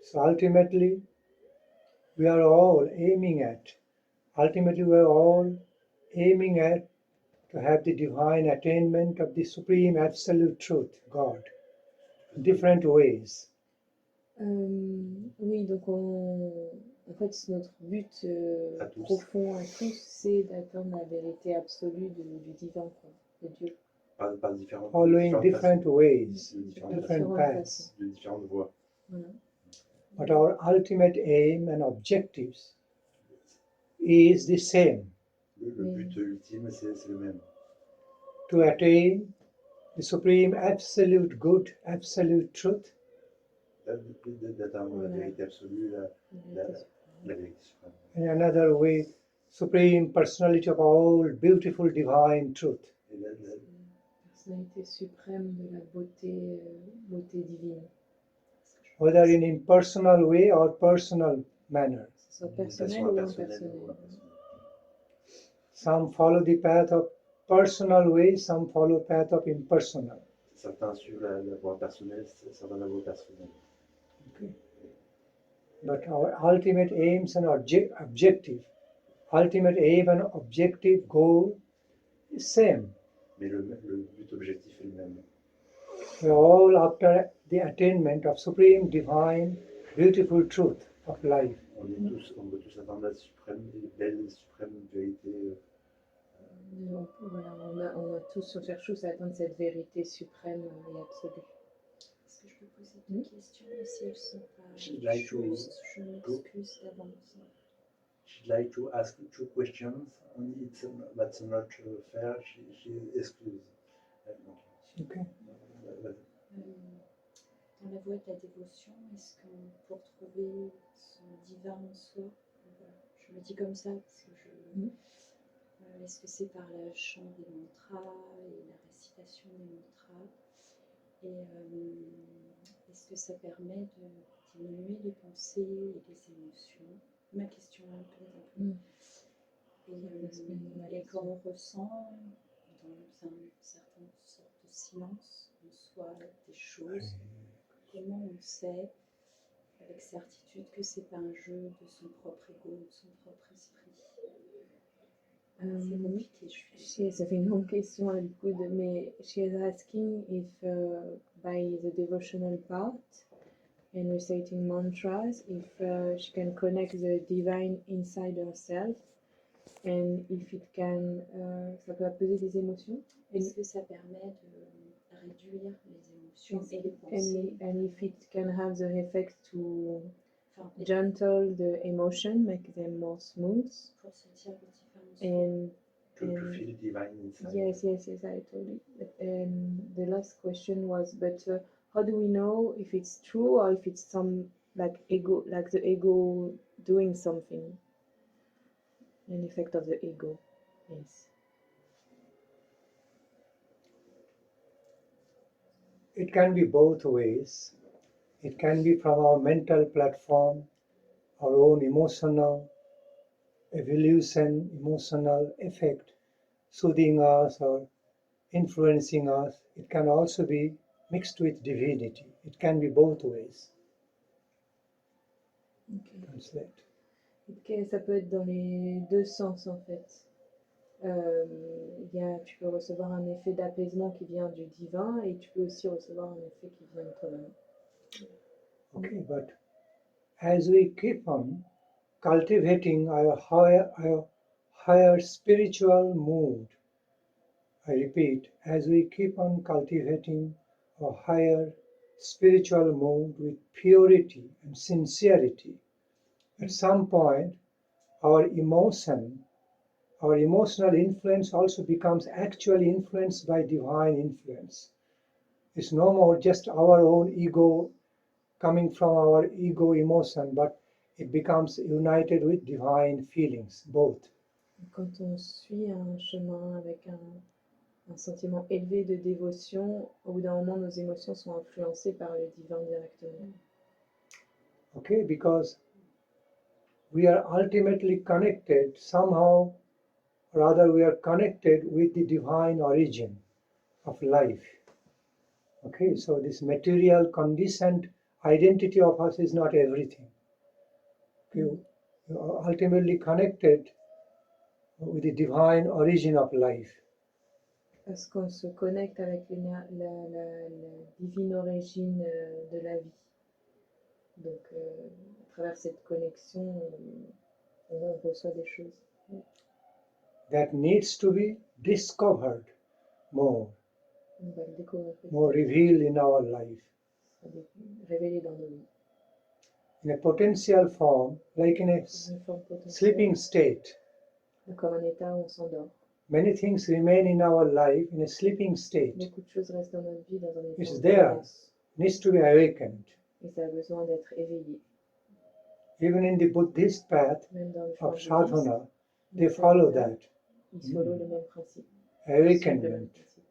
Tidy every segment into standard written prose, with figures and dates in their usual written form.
So ultimately, we are all aiming at to have the divine attainment of the supreme absolute truth, God, in different ways. Oui, donc en fait, notre but profond à tous, c'est d'atteindre la vérité absolue du divin, quoi, de Dieu. Par différentes, Following different ways, De different paths. de différentes voies. Voilà. But our ultimate aim and objectives is the same. Le but ultime, c'est le même. To attain the supreme absolute good, absolute truth. D'atteindre la vérité absolue, la vérité suprême. In another way, supreme personality of all beautiful divine truth. La personnalité suprême de la beauté, beauté divine. Whether in impersonal way or personal manner. Que ce soit personnel ou impersonnel. Some follow the path of personal way, some follow path of impersonal. Certains suivent la voie personnelle, certains la voie personnelle. Okay. But our ultimate aims and objective, ultimate aim and objective goal is same. Mais le but objectif est le même. We are all after the attainment of supreme divine beautiful truth of life. On veut tous atteindre la suprême, belle, suprême vérité. Voilà, on cherche tous à atteindre cette vérité suprême et absolue. Est-ce que je peux poser deux questions, et si elles ne sont pas She'd like justes, je m'excuse d'avance. She'd like to ask 2 questions, and that's not fair. She excuse. Okay. Dans la voie de la dévotion, est-ce que pour trouver son divin en soi, je me dis comme ça parce que est-ce que c'est par le chant des mantras et la récitation des mantras, et est-ce que ça permet de diminuer les pensées et les émotions? Ma question est un peu. Et quand on ressent dans une certaine sorte de silence en soi des choses, comment on sait avec certitude que c'est pas un jeu de son propre ego, de son propre esprit? C'est compliqué. Ça fait une longue question à l'écoute, mais she is asking if by the devotional part and reciting mantras, if she can connect the divine inside herself, and if it can, ça peut apaiser des émotions. Est-ce que ça permet de réduire les émotions et les pensées? And if it can have the effect to gentle the emotion, make them more smooth. Pour sentir les différences. And to feel divine inside. Yes, I told you. And the last question was, but how do we know if it's true or if it's some like ego, like the ego doing something? An effect of the ego, yes. It can be both ways. It can be from our mental platform, our own emotional evolution, emotional effect, soothing us or influencing us. It can also be mixed with divinity. It can be both ways. Okay. Translate. Ok, ça peut être dans les deux sens en fait. Tu peux recevoir un effet d'apaisement qui vient du divin et tu peux aussi recevoir un effet qui vient de toi-même. Okay, but as we keep on cultivating our higher spiritual mood, I repeat, as we keep on cultivating a higher spiritual mood with purity and sincerity, at some point our emotional influence also becomes actually influenced by divine influence. It's no more just our own ego coming from our ego emotion, but it becomes united with divine feelings, both. Quand on suit un chemin avec un sentiment élevé de dévotion, au bout d'un moment, nos émotions sont influencées par le divin directement. Okay, because we are ultimately connected somehow, rather we are connected with the divine origin of life. Okay, so this material conditioned identity of us is not everything. You are ultimately connected with the divine origin of life. Parce qu'on se connecte avec la divine origine de la vie. Donc, à travers cette connexion, on reçoit des choses. That needs to be discovered more, On va le découvrir more revealed in our life. révélé dans nos vies. In a potential form, like in a Une forme potentielle, sleeping state. comme un état où on s'endort. Many things remain in our life in a sleeping state. Beaucoup de choses restent dans notre vie dans un état It's de there, dormance. needs to be awakened. Et ça a besoin d'être éveillé. Even in the Buddhist path Même dans le of chemin bouddhiste, sadhana, they follow that. ils follow le même principe. Ils suivent le même Awakenment principe.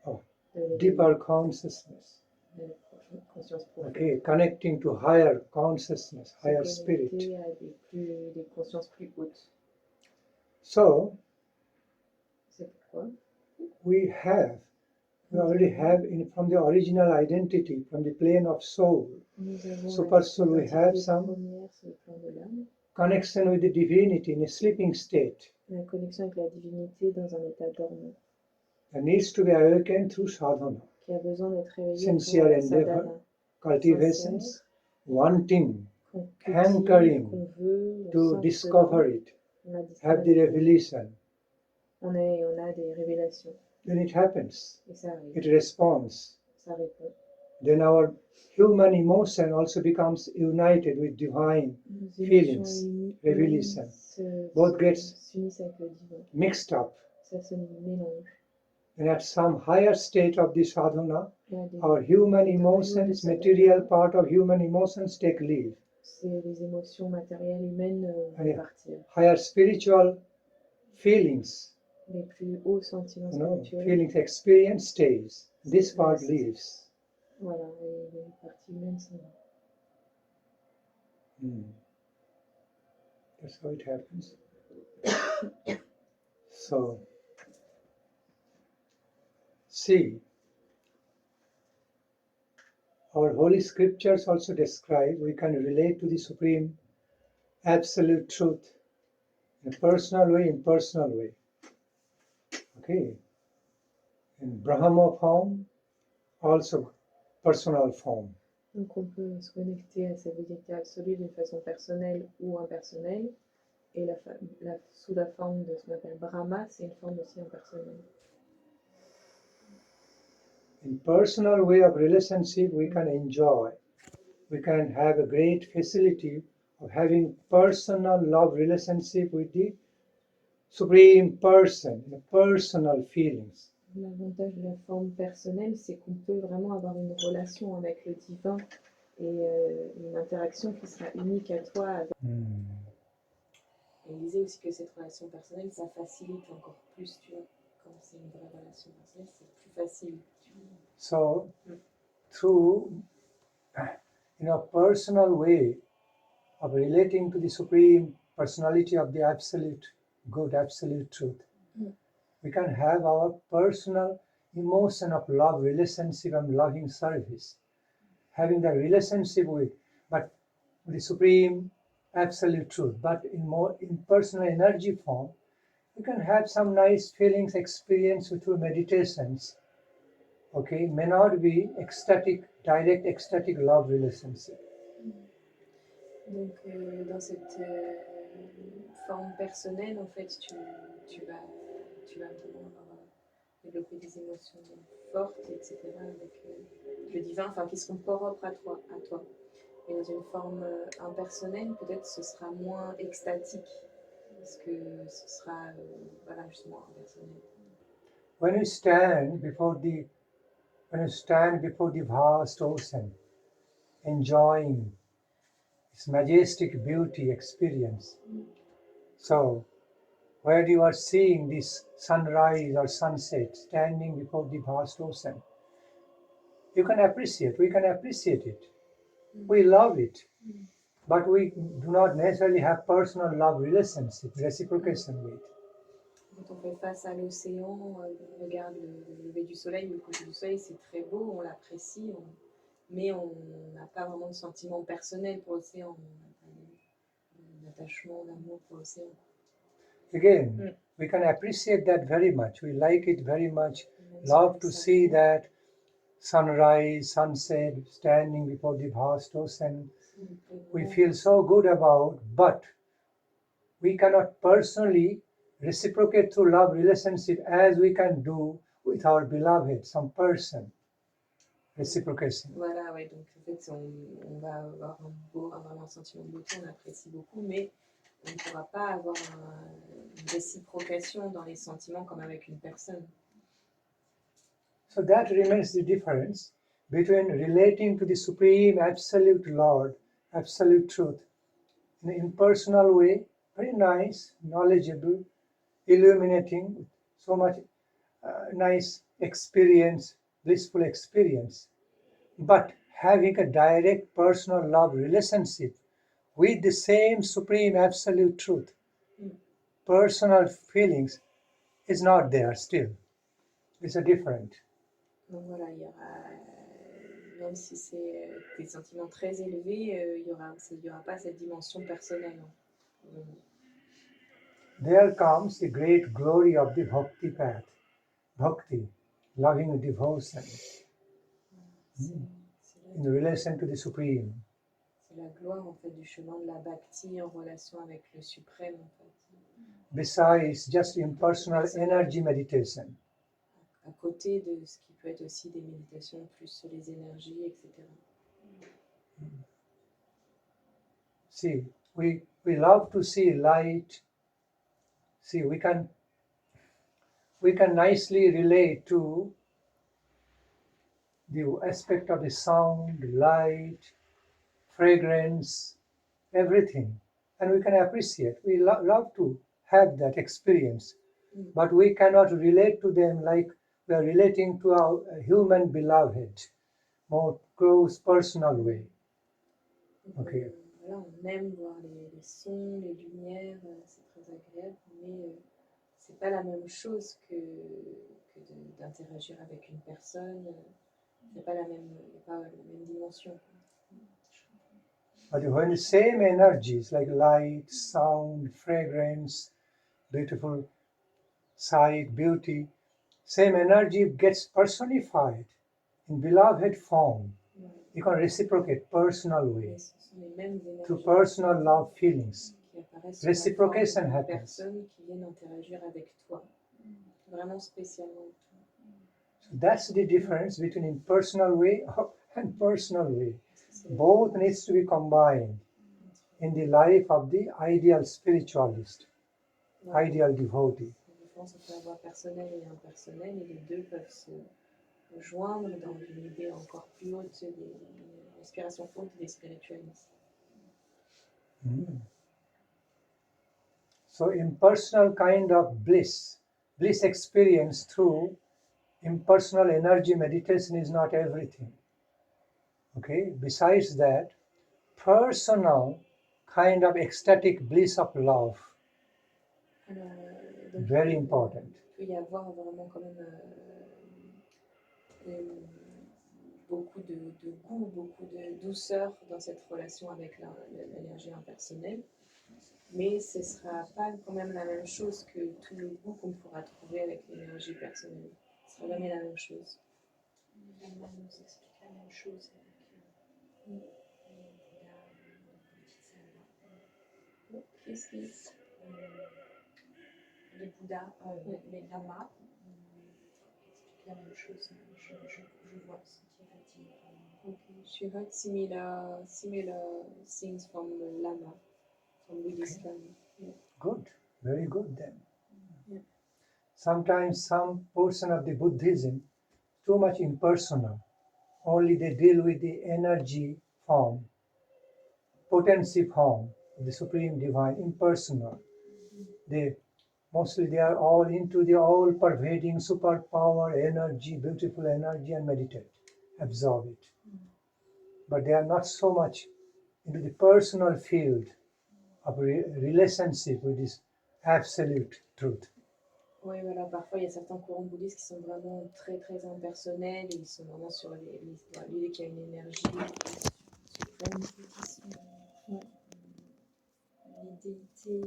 of De l'éveil, deeper consciousness. de la conscience profonde. Okay, connecting to higher consciousness, Se higher spirit. connecter à des consciences plus hautes. So C'est pourquoi we already have from the original identity, from the plane of soul, nous avons Super soul, we have l'identité some première sur le plan de l'âme, connection with the divinity in a sleeping state la connexion avec la divinité dans un état dormant, that needs to be awakened through sadhana, qui a besoin d'être réveillé sincere à travers la endeavor, sadhana, cultivations, wanting qu'on hankering qu'on veut, on to sent discover dedans, it, on a have the revelation. on a des révélations, Then it happens, et ça arrive, it responds. ça répond. Then our human emotion also becomes united with divine Nos feelings, émotions revelation. Both gets s'unissent avec le divin, mixed up. ça se mélange. And at some higher state of the sadhana, Il y a des- our human des emotions, sadhana, material part of human emotions take leave. c'est les émotions matérielles humaines Allez. vont partir. Higher spiritual feelings, Les plus hauts sentiments spirituels, feelings experience stays. This part leaves. voilà, et les parties humaines sont là. That's how it happens. So, see, our holy scriptures also describe we can relate to the supreme absolute truth in a personal way, impersonal way. Okay. In Brahma form, also personal form. Donc on peut se connecter à cette vérité absolue d'une façon personnelle ou impersonnelle, et sous la forme de ce qu'on appelle Brahma, c'est une forme aussi impersonnelle. In personal way of relationship, we can enjoy, we can have a great facility of having personal love relationship with the Supreme Person, the personal feelings. L'avantage de la forme personnelle, c'est qu'on peut vraiment avoir une relation avec le divin et une interaction qui sera unique à toi. Avec... Et il disait aussi que cette relation personnelle, ça facilite encore plus, tu vois. Quand c'est une vraie relation personnelle, c'est plus facile. Tu vois. So, through personal way of relating to the Supreme Personality of the Absolute Good, Absolute Truth, we can have our personal emotion of love, relationship, and loving service. Having that relationship with the Supreme Absolute Truth, but in more impersonal energy form, you can have some nice feelings, experience through meditations. Okay, may not be ecstatic, direct ecstatic love relationship. Donc, dans cette forme personnelle, en fait, tu vas vraiment développer des émotions fortes, etc., avec le divin, enfin, qui seront propres à toi. Et dans une forme impersonnelle, peut-être ce sera moins extatique, parce que ce sera, voilà, justement, impersonnel. When you stand before the vast ocean, enjoying its majestic beauty experience, so where you are seeing this sunrise or sunset, standing before the vast ocean, we can appreciate it. We love it, but we do not necessarily have personal love relationship, reciprocation with. Quand on fait face à l'océan, on regarde le lever du soleil, le coucher du soleil, c'est très beau, on l'apprécie, mais on n'a pas vraiment de sentiment personnel pour l'océan, d'attachement, d'amour pour l'océan. Again, we can appreciate that very much. We like it very much. Même si Love on to sent see bien, that sunrise, sunset, standing before the vast ocean. on peut We vraiment feel so good about, but we cannot personally reciprocate through love relationship as we can do with our beloved, some person. Reciprocation. Voilà, ouais, donc en fait, on va avoir vraiment un sentiment de beauté, on apprécie beaucoup, mais on ne pourra pas avoir une réciprocation dans les sentiments comme avec une personne. So that remains the difference between relating to the Supreme Absolute Lord, Absolute Truth, in an impersonal way, very nice, knowledgeable, illuminating, so much nice experience, blissful experience, but having a direct personal love relationship with the same Supreme Absolute Truth, personal feelings is not there still. It's a different. Donc voilà, il y aura, même si c'est des sentiments très élevés, il n'y aura pas cette dimension personnelle. There comes the great glory of the Bhakti path, Bhakti, loving devotion in relation to the Supreme. C'est la gloire en fait du chemin de la Bhakti en relation avec le suprême en fait. Besides just impersonal energy meditation. À côté de ce qui peut être aussi des méditations plus sur les énergies, etc. See, we love to see light. See, we can nicely relate to the aspect of the sound, light, fragrance, everything. And we can appreciate. We love to have that experience. But we cannot relate to them like we are relating to our human beloved, more close, personal way. Donc, Okay. voilà, on aime voir les sons, les lumières, c'est très agréable, mais c'est pas la même chose que d'interagir avec une personne. C'est pas la même dimension. But when the same energies like light, sound, fragrance, beautiful sight, beauty, same energy gets personified in beloved form. You can reciprocate personal way Mais ce sont les mêmes through énergies personal love feelings. qui apparaissent sur Reciprocation la forme de happens. personnes qui viennent interagir avec toi, vraiment spécialement. So that's the difference between impersonal way and personal way. C'est Both needs to be combined in the life of the ideal spiritualist, ideal devotee. La différence entre la voie personnelle et impersonnelle, et les deux peuvent se joindre dans une idée encore plus haute, une inspiration haute des spiritualistes. So impersonal kind of bliss experience through impersonal energy meditation is not everything. Okay, besides that, personal kind of ecstatic bliss of love, Alors, donc, very important. il peut y avoir vraiment quand même beaucoup de goût, beaucoup de douceur dans cette relation avec l'énergie impersonnelle. Mais ce ne sera pas quand même la même chose que tout le goût qu'on pourra trouver avec l'énergie personnelle. Ce ne sera jamais la même chose. Nandan nous explique la même chose avec la Qu'est-ce qui est les Bouddhas, les lamas expliquent la même chose. Je vois ce qui est dit. Okay. She heard similar things from Lama, from Buddhist Lama. Yeah. Good, very good then. Yeah. Sometimes some portion of the Buddhism too much impersonal. Only they deal with the energy form, potency form of the Supreme Divine, impersonal. Mostly they are all into the all-pervading superpower, energy, beautiful energy, and meditate, absorb it. But they are not so much into the personal field of relationship with this absolute truth. Oui, voilà, parfois il y a certains courants bouddhistes qui sont vraiment très très impersonnels et ils sont vraiment sur l'idée qu'il y a une énergie suprême. Ouais. Les déités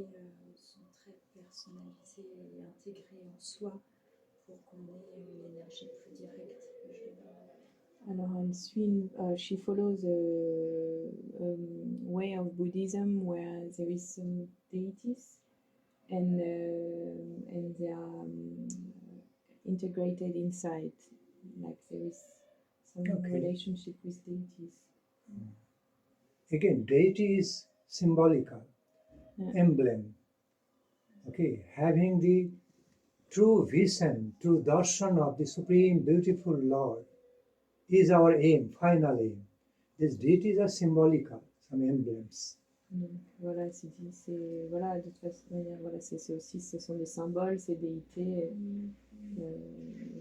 sont très personnalisées et intégrées en soi pour qu'on ait une énergie plus directe. Alors, she follows a way of Buddhism where there is some deities and they are integrated inside, like there is some relationship with deities. Again, deity is symbolical, emblem. Okay, having the true vision, true darshan of the Supreme Beautiful Lord is our aim, final aim. These deities are symbolical, some emblems. Donc voilà, c'est dit, c'est voilà, de toute façon, voilà, c'est aussi, ce sont des symboles, ces déités,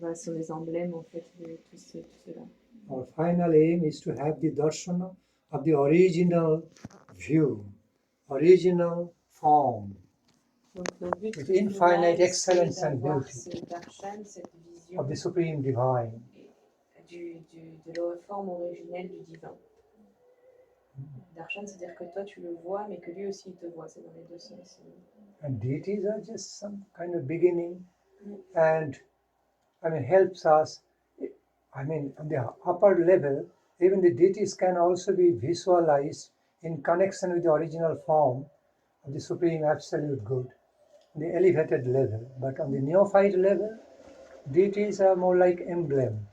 voilà, ce sont des emblèmes en fait de tout cela. Our final aim is to have the darshan of the original view, original form, Donc le but with infinite excellence and d'avoir beauty ce darshan, cette vision of the Supreme Divine. de la forme originelle du divin. Darshan, c'est-à-dire que toi tu le vois, mais que lui aussi il te voit, c'est dans les deux sens. And deities are just some kind of beginning, and helps us. On the upper level, even the deities can also be visualized in connection with the original form of the Supreme Absolute Good, the elevated level. But on the neophyte level, deities are more like emblem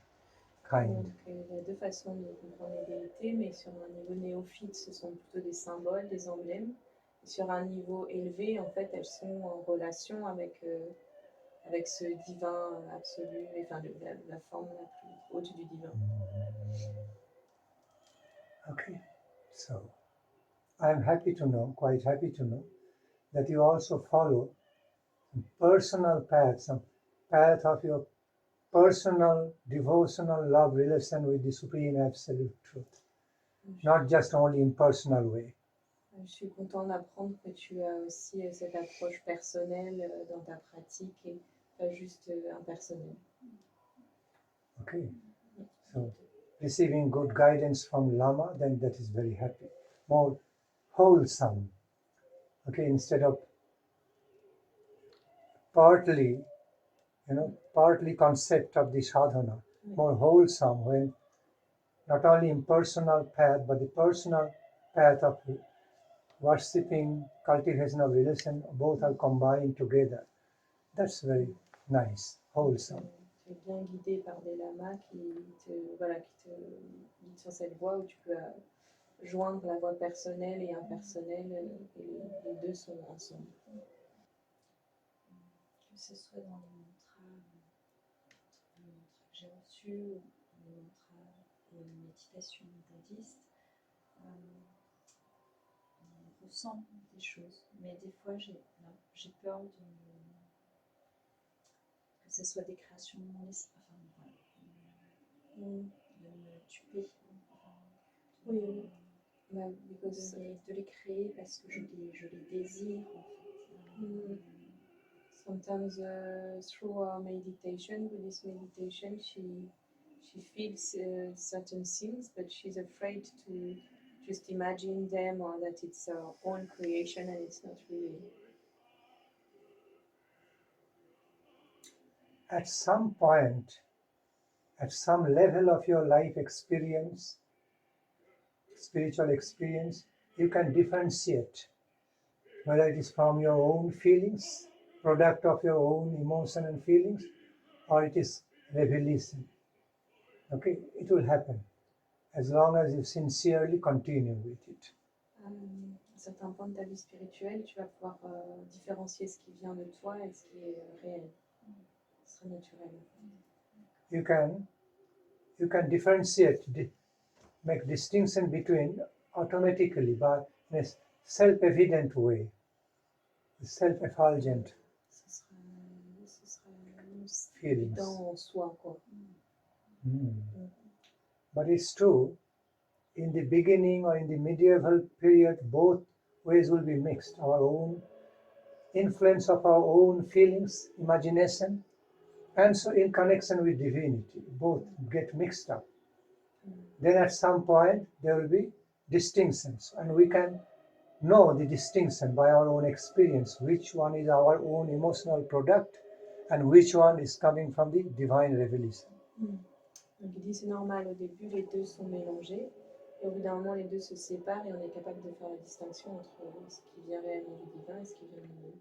kind. Donc il y a deux façons de comprendre les déités, mais sur un niveau néophyte, ce sont plutôt des symboles, des emblèmes. Et sur un niveau élevé, en fait, elles sont en relation avec ce divin absolu, enfin la forme la plus haute du divin. Okay, so I'm happy to know, quite happy to know, that you also follow some personal path, some path of your personal devotional love relation with the Supreme Absolute Truth, not just only in personal way. Je suis contente d'apprendre que tu as aussi cette approche personnelle dans ta pratique et pas juste impersonnelle. Okay, so receiving good guidance from Lama, then that is very happy, more wholesome. Okay, instead of partly concept of the sadhana, more wholesome, when not only impersonal path, but the personal path of worshipping, cultivation of relation, both are combined together. That's very nice, wholesome. Tu es bien guidé par des lamas qui te guident sur cette voie où tu peux joindre la voie personnelle et impersonnelle, et les deux sont ensemble. Que ce soit dans les mantras que j'ai reçus ou les mantras ou une méditation bouddhiste, on ressent des choses, mais des fois j'ai peur que ce soit des créations de mon esprit, de me tuer. Oui, De les créer parce que je les désire en fait. Sometimes through our meditation, Buddhist meditation, she feels certain things, but she's afraid to just imagine them or that it's her own creation and it's not really. At some point, at some level of your life experience, spiritual experience, you can differentiate whether it is from your own feelings, product of your own emotion and feelings, or it is revelation. Okay, it will happen as long as you sincerely continue with it. À un certain point de ta vie spirituelle, tu vas pouvoir différencier ce qui vient de toi et ce qui est réel. Ce sera naturel. You can differentiate, make distinction between automatically, but in a self-evident way, self-effulgent feelings. Évident en soi, quoi. But it's true, in the beginning or in the medieval period, both ways will be mixed. Our own influence of our own feelings, imagination, and so in connection with divinity, both get mixed up. Then at some point there will be distinctions, and we can know the distinction by our own experience, which one is our own emotional product and which one is coming from the divine revelation. Donc il dit c'est normal, au début les deux sont mélangés, et au bout d'un moment les deux se séparent et on est capable de faire la distinction entre ce qui vient réellement du divin et ce qui vient de nous.